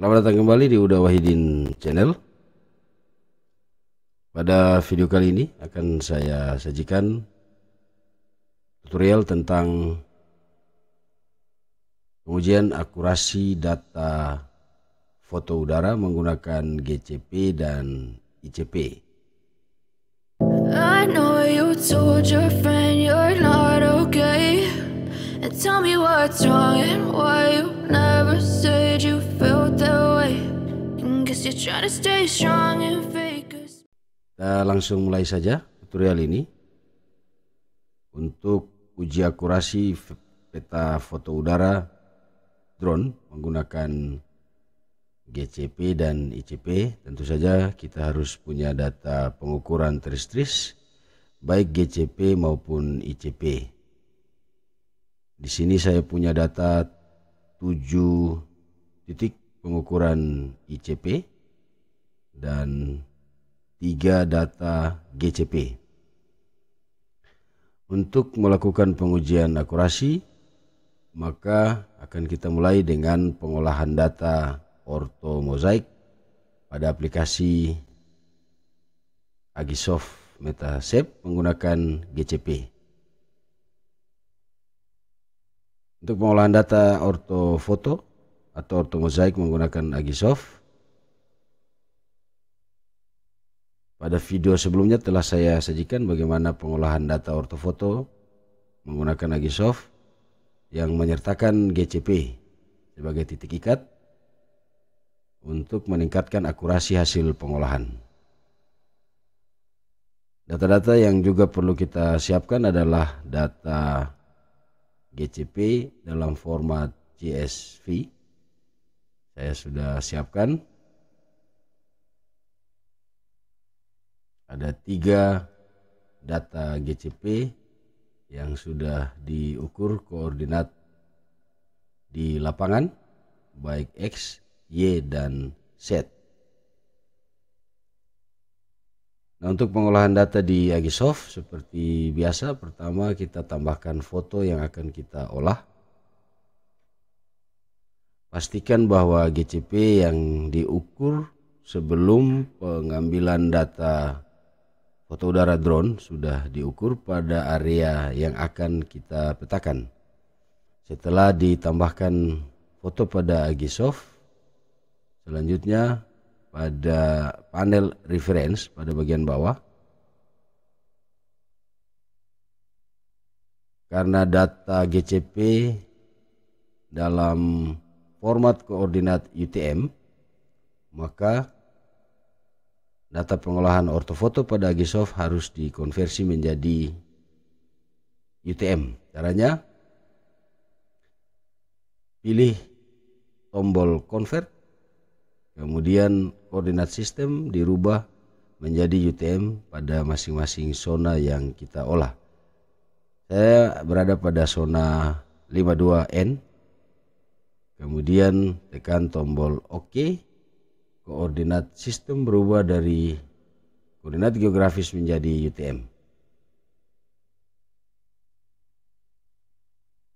Selamat datang kembali di Uda Wahidin Channel. Pada video kali ini akan saya sajikan tutorial tentang pengujian akurasi data foto udara menggunakan GCP dan ICP. I know you told your friend you're not okay, and tell me what's wrong and why you never said you felt that way. And guess you're trying to stay strong and fake us. Kita langsung mulai saja tutorial ini. Untuk uji akurasi peta foto udara drone menggunakan GCP dan ICP, tentu saja kita harus punya data pengukuran teristris baik GCP maupun ICP. Di sini saya punya data 7 titik pengukuran ICP dan 3 data GCP. Untuk melakukan pengujian akurasi, maka akan kita mulai dengan pengolahan data orto mozaik pada aplikasi Agisoft Metashape menggunakan GCP. Untuk pengolahan data orto foto atau orto mozaik menggunakan Agisoft, pada video sebelumnya telah saya sajikan bagaimana pengolahan data ortofoto menggunakan Agisoft yang menyertakan GCP sebagai titik ikat untuk meningkatkan akurasi hasil pengolahan. Data-data yang juga perlu kita siapkan adalah data GCP dalam format CSV. Saya sudah siapkan. Ada 3 data GCP yang sudah diukur koordinat di lapangan, baik X, Y, dan Z. Nah, untuk pengolahan data di Agisoft seperti biasa, pertama kita tambahkan foto yang akan kita olah. Pastikan bahwa GCP yang diukur sebelum pengambilan data foto udara drone sudah diukur pada area yang akan kita petakan. Setelah ditambahkan foto pada Agisoft, selanjutnya pada panel reference pada bagian bawah, karena data GCP dalam format koordinat UTM, maka data pengolahan ortofoto pada Agisoft harus dikonversi menjadi UTM. Caranya, pilih tombol convert, kemudian koordinat sistem dirubah menjadi UTM pada masing-masing zona yang kita olah. Saya berada pada zona 52N, kemudian tekan tombol OK. Koordinat sistem berubah dari koordinat geografis menjadi UTM.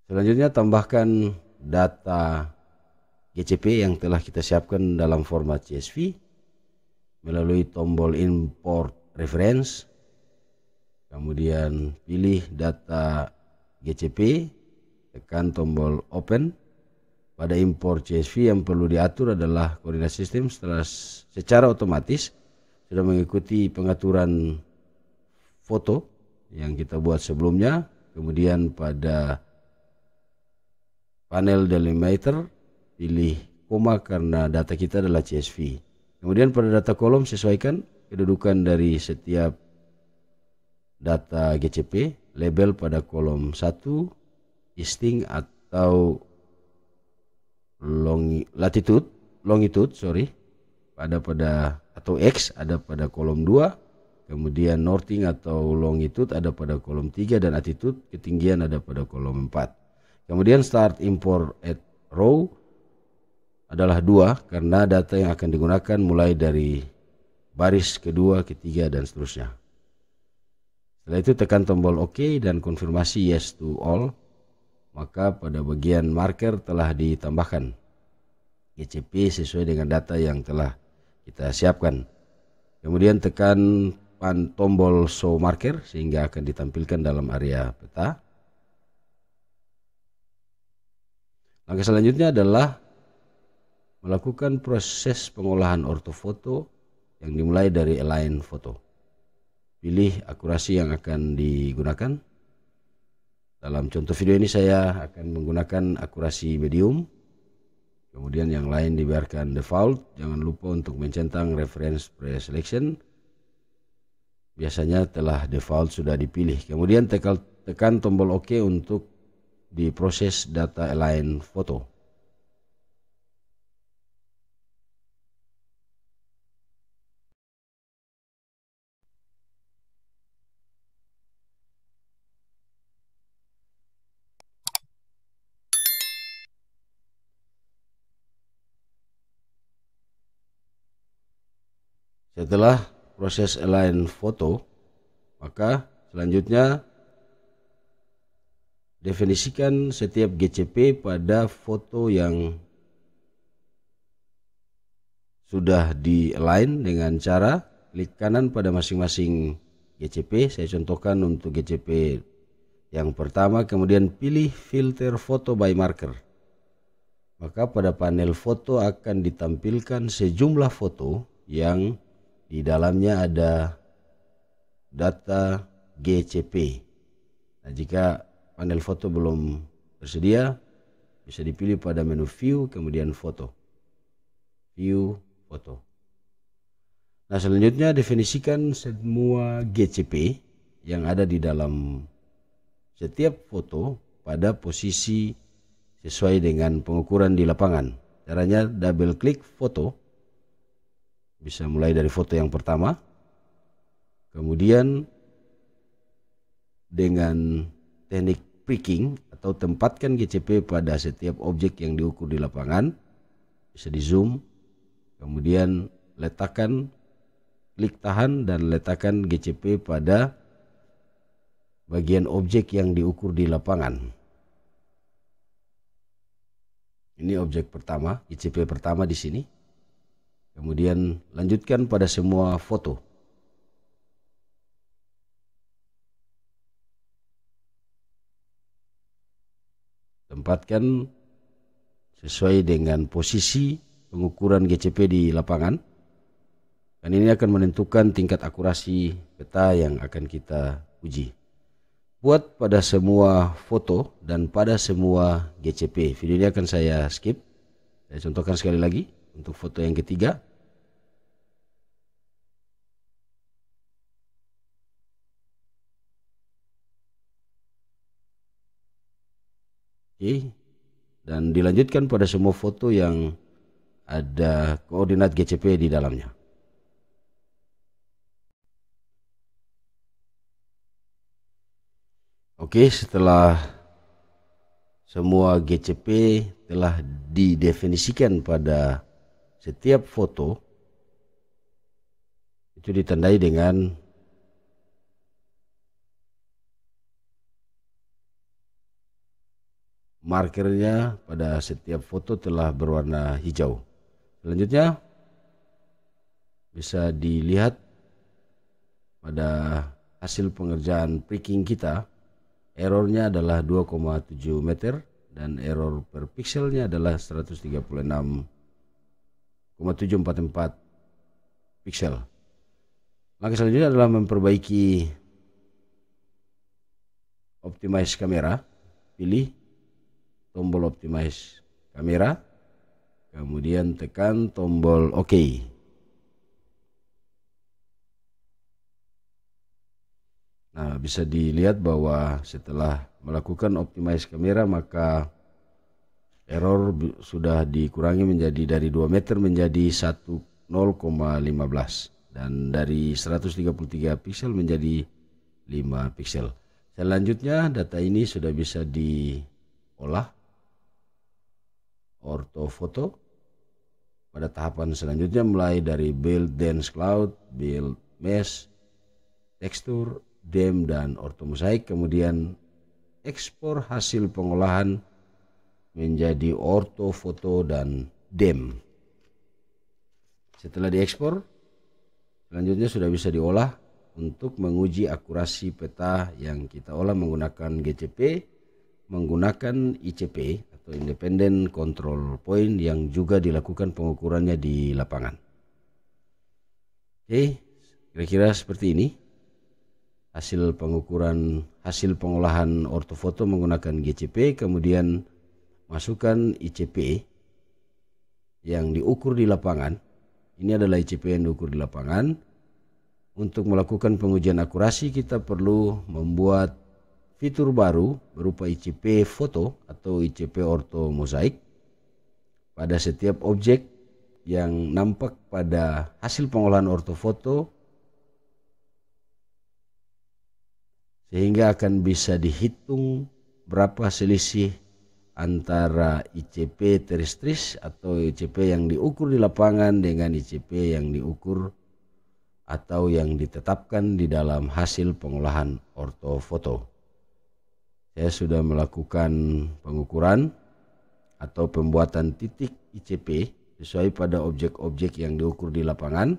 Selanjutnya tambahkan data GCP yang telah kita siapkan dalam format CSV melalui tombol import reference. Kemudian pilih data GCP, tekan tombol open. Pada import CSV yang perlu diatur adalah koordinat sistem secara otomatis sudah mengikuti pengaturan foto yang kita buat sebelumnya. Kemudian pada panel delimiter pilih koma karena data kita adalah CSV. Kemudian pada data kolom sesuaikan kedudukan dari setiap data GCP. Label pada kolom 1 distinct atau longitude ada pada atau X ada pada kolom 2, kemudian northing atau longitude ada pada kolom 3, dan attitude ketinggian ada pada kolom 4. Kemudian start import at row adalah 2 karena data yang akan digunakan mulai dari baris kedua, ketiga, dan seterusnya. Setelah itu tekan tombol OK dan konfirmasi yes to all. Maka pada bagian marker telah ditambahkan. GCP sesuai dengan data yang telah kita siapkan. Kemudian tekan tombol show marker sehingga akan ditampilkan dalam area peta. Langkah selanjutnya adalah melakukan proses pengolahan ortofoto yang dimulai dari align foto. Pilih akurasi yang akan digunakan. Dalam contoh video ini saya akan menggunakan akurasi medium. Kemudian yang lain dibiarkan default. Jangan lupa untuk mencentang reference preselection. Biasanya telah default sudah dipilih. Kemudian tekan tombol OK untuk diproses data align foto. Setelah proses align foto, maka selanjutnya definisikan setiap GCP pada foto yang sudah di-align dengan cara klik kanan pada masing-masing GCP. Saya contohkan untuk GCP yang pertama, kemudian pilih filter foto by marker. Maka pada panel foto akan ditampilkan sejumlah foto yang di dalamnya ada data GCP. Nah, jika panel foto belum tersedia, bisa dipilih pada menu view, kemudian foto. View, foto. Nah, selanjutnya definisikan semua GCP yang ada di dalam setiap foto pada posisi sesuai dengan pengukuran di lapangan. Caranya double klik foto. Bisa mulai dari foto yang pertama. Kemudian dengan teknik pricking atau tempatkan GCP pada setiap objek yang diukur di lapangan. Bisa di zoom. Kemudian letakkan, klik tahan dan letakkan GCP pada bagian objek yang diukur di lapangan. Ini objek pertama, GCP pertama di sini. Kemudian lanjutkan pada semua foto. Tempatkan sesuai dengan posisi pengukuran GCP di lapangan. Dan ini akan menentukan tingkat akurasi peta yang akan kita uji. Buat pada semua foto dan pada semua GCP. Video ini akan saya skip. Saya contohkan sekali lagi. Untuk foto yang ketiga, oke, dan dilanjutkan pada semua foto yang ada koordinat GCP di dalamnya. Oke, setelah semua GCP telah didefinisikan pada setiap foto, itu ditandai dengan markernya pada setiap foto telah berwarna hijau. Selanjutnya bisa dilihat pada hasil pengerjaan pricking kita, errornya adalah 2,7 meter dan error per pixelnya adalah 136,744 pixel. Langkah selanjutnya adalah memperbaiki optimize kamera. Pilih tombol optimize kamera, kemudian tekan tombol OK. Nah, bisa dilihat bahwa setelah melakukan optimize kamera, maka error sudah dikurangi menjadi dari 2 meter menjadi 0,15 dan dari 133 pixel menjadi 5 pixel. Selanjutnya data ini sudah bisa diolah ortofoto pada tahapan selanjutnya, mulai dari build dense cloud, build mesh, tekstur, dem, dan ortomosaik. Kemudian ekspor hasil pengolahan menjadi ortofoto dan DEM. Setelah diekspor, selanjutnya sudah bisa diolah untuk menguji akurasi peta yang kita olah menggunakan GCP, menggunakan ICP atau Independent Control Point yang juga dilakukan pengukurannya di lapangan. Oke, kira-kira seperti ini hasil pengolahan ortofoto menggunakan GCP, kemudian masukkan ICP yang diukur di lapangan. Ini adalah ICP yang diukur di lapangan. Untuk melakukan pengujian akurasi kita perlu membuat fitur baru berupa ICP foto atau ICP orto mosaik pada setiap objek yang nampak pada hasil pengolahan ortofoto, sehingga akan bisa dihitung berapa selisih antara ICP teristris atau ICP yang diukur di lapangan dengan ICP yang diukur atau yang ditetapkan di dalam hasil pengolahan ortofoto. Saya sudah melakukan pengukuran atau pembuatan titik ICP sesuai pada objek-objek yang diukur di lapangan.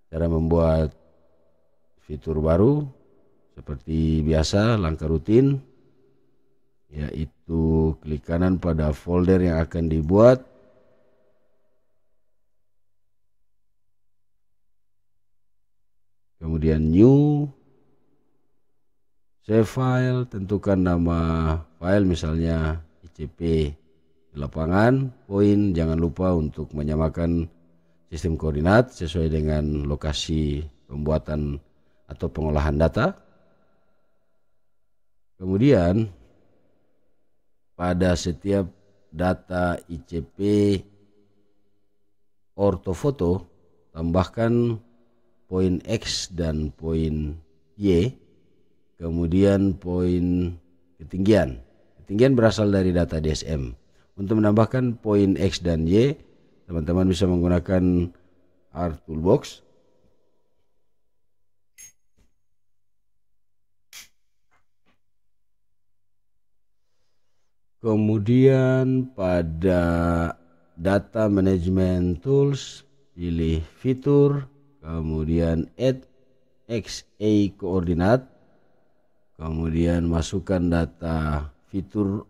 Cara membuat fitur baru seperti biasa, langkah rutin, yaitu klik kanan pada folder yang akan dibuat. Kemudian new, save file, tentukan nama file misalnya ICP di lapangan, poin, jangan lupa untuk menyamakan sistem koordinat sesuai dengan lokasi pembuatan atau pengolahan data. Kemudian pada setiap data ICP ortofoto tambahkan poin X dan poin Y, kemudian poin ketinggian. Ketinggian berasal dari data DSM. Untuk menambahkan poin X dan Y, teman-teman bisa menggunakan R Toolbox. Kemudian pada data management tools, pilih fitur, kemudian add XA koordinat, kemudian masukkan data fitur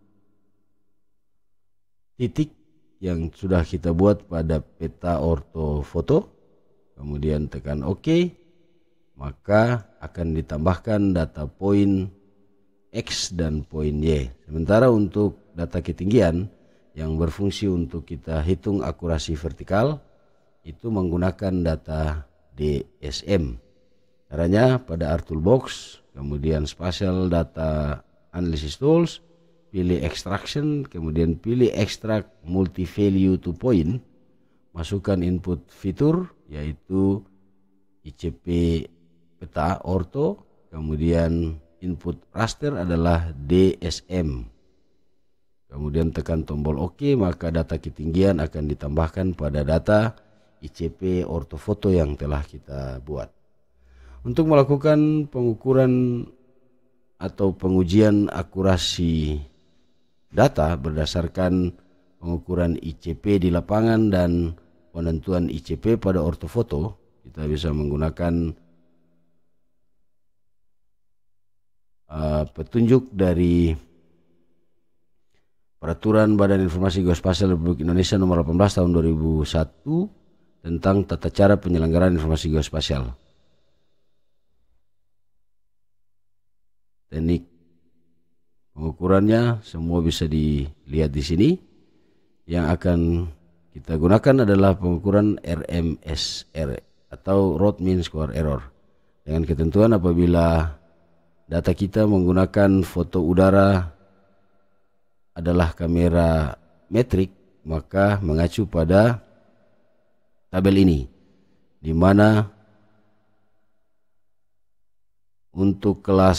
titik yang sudah kita buat pada peta ortofoto, kemudian tekan OK, maka akan ditambahkan data poin X dan poin Y. Sementara untuk data ketinggian yang berfungsi untuk kita hitung akurasi vertikal itu menggunakan data DSM. Caranya pada R Toolbox, kemudian Spatial Data Analysis Tools, pilih Extraction, kemudian pilih Extract Multi Value to Point, masukkan input fitur yaitu ICP peta orto, kemudian input raster adalah DSM. Kemudian tekan tombol OK, maka data ketinggian akan ditambahkan pada data ICP ortofoto yang telah kita buat. Untuk melakukan pengukuran atau pengujian akurasi data berdasarkan pengukuran ICP di lapangan dan penentuan ICP pada ortofoto, kita bisa menggunakan petunjuk dari Peraturan Badan Informasi Geospasial Republik Indonesia Nomor 18 Tahun 2001 tentang tata cara penyelenggaraan informasi geospasial. Teknik pengukurannya semua bisa dilihat di sini. Yang akan kita gunakan adalah pengukuran RMSR atau Root Mean Square Error. Dengan ketentuan apabila data kita menggunakan foto udara adalah kamera metrik, maka mengacu pada tabel ini, di mana untuk kelas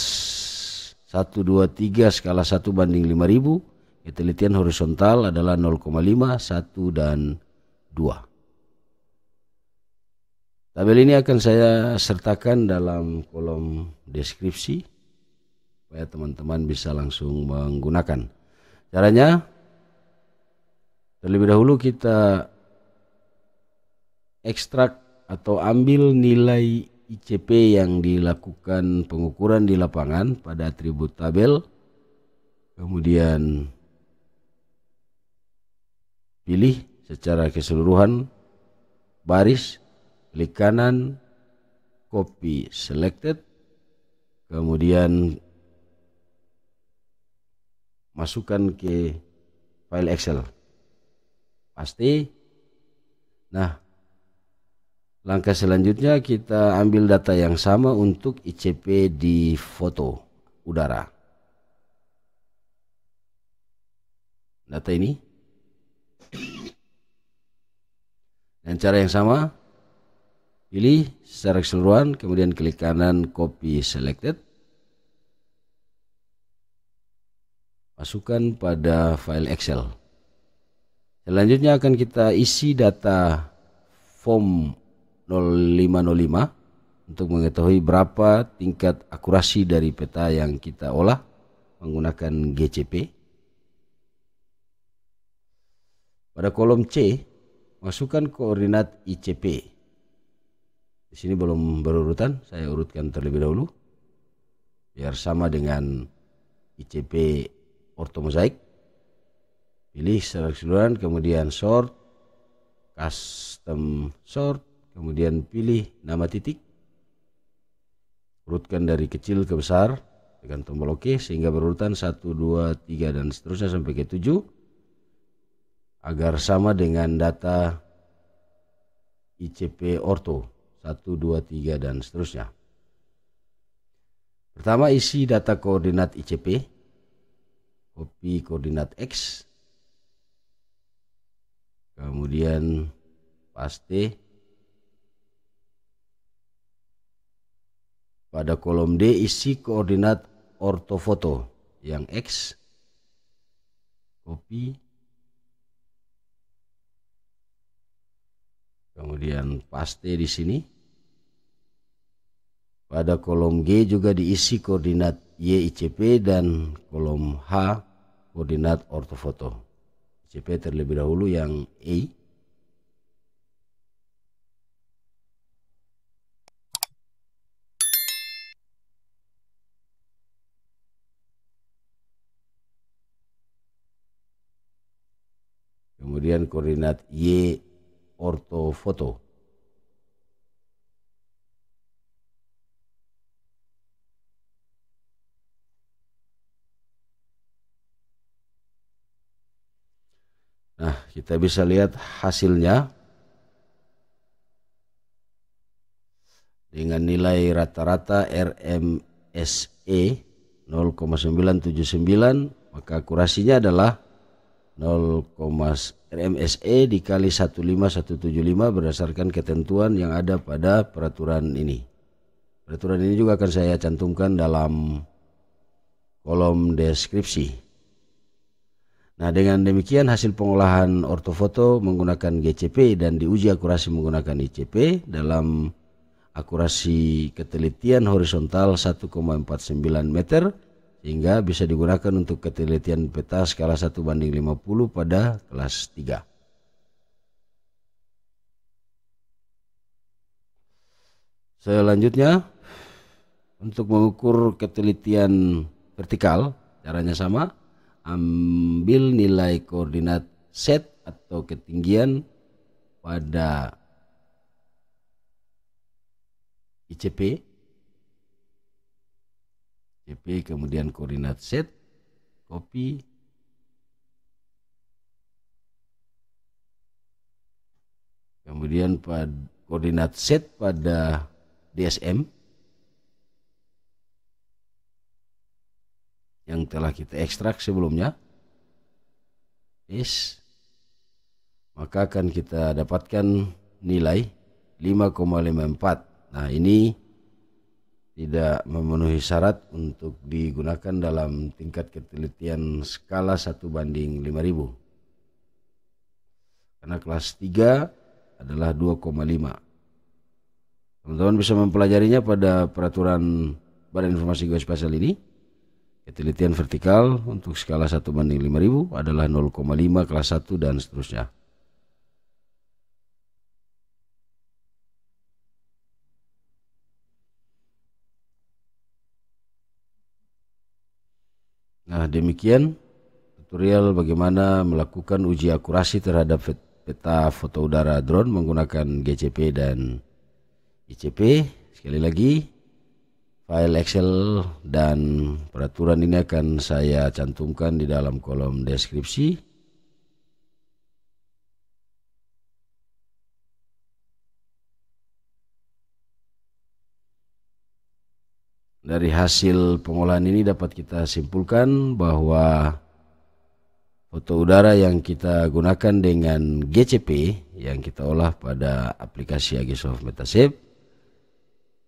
1, 2, 3 skala 1 banding 5000, ketelitian horizontal adalah 0,5, 1, dan 2. Tabel ini akan saya sertakan dalam kolom deskripsi supaya teman-teman bisa langsung menggunakan. Caranya, Terlebih dahulu kita ekstrak atau ambil nilai ICP yang dilakukan pengukuran di lapangan pada atribut tabel, kemudian pilih secara keseluruhan baris, klik kanan, copy selected, kemudian masukkan ke file Excel, paste. Nah, langkah selanjutnya kita ambil data yang sama untuk ICP di foto udara. Data ini. Dan cara yang sama, pilih secara keseluruhan, kemudian klik kanan copy selected. Masukkan pada file Excel. Selanjutnya akan kita isi data form 0505 untuk mengetahui berapa tingkat akurasi dari peta yang kita olah menggunakan GCP. Pada kolom C, masukkan koordinat ICP. Di sini belum berurutan, saya urutkan terlebih dahulu biar sama dengan ICP ortomozaik. Pilih secara keseluruhan, kemudian sort, custom sort, kemudian pilih nama titik, urutkan dari kecil ke besar, tekan tombol OK sehingga berurutan 1, 2, 3 dan seterusnya sampai ke 7 agar sama dengan data ICP orto 1, 2, 3 dan seterusnya. Pertama, isi data koordinat ICP, copy koordinat X, kemudian paste. Pada kolom D, isi koordinat ortofoto yang X, copy, kemudian paste di sini. Pada kolom G juga diisi koordinat Y ICP dan kolom H koordinat ortofoto. ICP terlebih dahulu yang A. Kemudian koordinat Y ortofoto. Nah, kita bisa lihat hasilnya dengan nilai rata-rata RMSE 0,979, maka akurasinya adalah 0, RMSE dikali 15175 berdasarkan ketentuan yang ada pada peraturan ini. Peraturan ini juga akan saya cantumkan dalam kolom deskripsi. Nah, dengan demikian hasil pengolahan ortofoto menggunakan GCP dan diuji akurasi menggunakan ICP dalam akurasi ketelitian horizontal 1,49 meter sehingga bisa digunakan untuk ketelitian peta skala 1:50 pada kelas 3. Selanjutnya, untuk mengukur ketelitian vertikal, caranya sama. Ambil nilai koordinat set atau ketinggian pada ICP, kemudian koordinat set, copy, kemudian pada koordinat set pada DSM yang telah kita ekstrak sebelumnya, maka akan kita dapatkan nilai 5,54. Nah, ini tidak memenuhi syarat untuk digunakan dalam tingkat ketelitian skala 1:5000 karena kelas 3 adalah 2,5. Teman-teman bisa mempelajarinya pada peraturan Badan Informasi Geospasial ini. Ketelitian vertikal untuk skala 1:5000 adalah 0,5 kelas 1 dan seterusnya. Nah, demikian tutorial bagaimana melakukan uji akurasi terhadap peta foto udara drone menggunakan GCP dan ICP. Sekali lagi, file Excel dan peraturan ini akan saya cantumkan di dalam kolom deskripsi. Dari hasil pengolahan ini dapat kita simpulkan bahwa foto udara yang kita gunakan dengan GCP yang kita olah pada aplikasi Agisoft Metashape,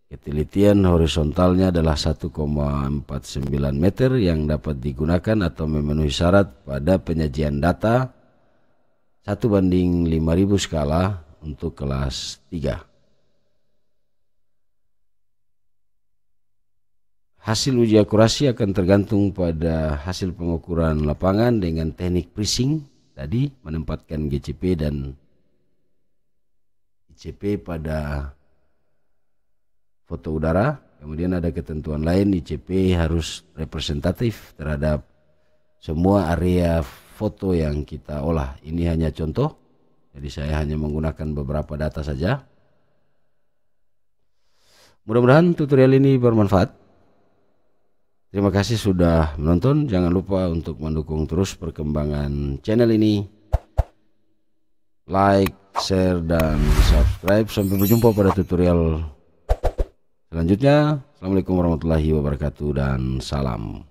ketelitian horizontalnya adalah 1,49 meter yang dapat digunakan atau memenuhi syarat pada penyajian data 1:5000 skala untuk kelas 3. Hasil uji akurasi akan tergantung pada hasil pengukuran lapangan dengan teknik prising tadi, menempatkan GCP dan ICP pada foto udara. Kemudian ada ketentuan lain, ICP harus representatif terhadap semua area foto yang kita olah. Ini hanya contoh, jadi saya hanya menggunakan beberapa data saja. Mudah-mudahan tutorial ini bermanfaat. Terima kasih sudah menonton. Jangan lupa untuk mendukung terus perkembangan channel ini. Like, share, dan subscribe. Sampai berjumpa pada tutorial selanjutnya. Assalamualaikum warahmatullahi wabarakatuh dan salam.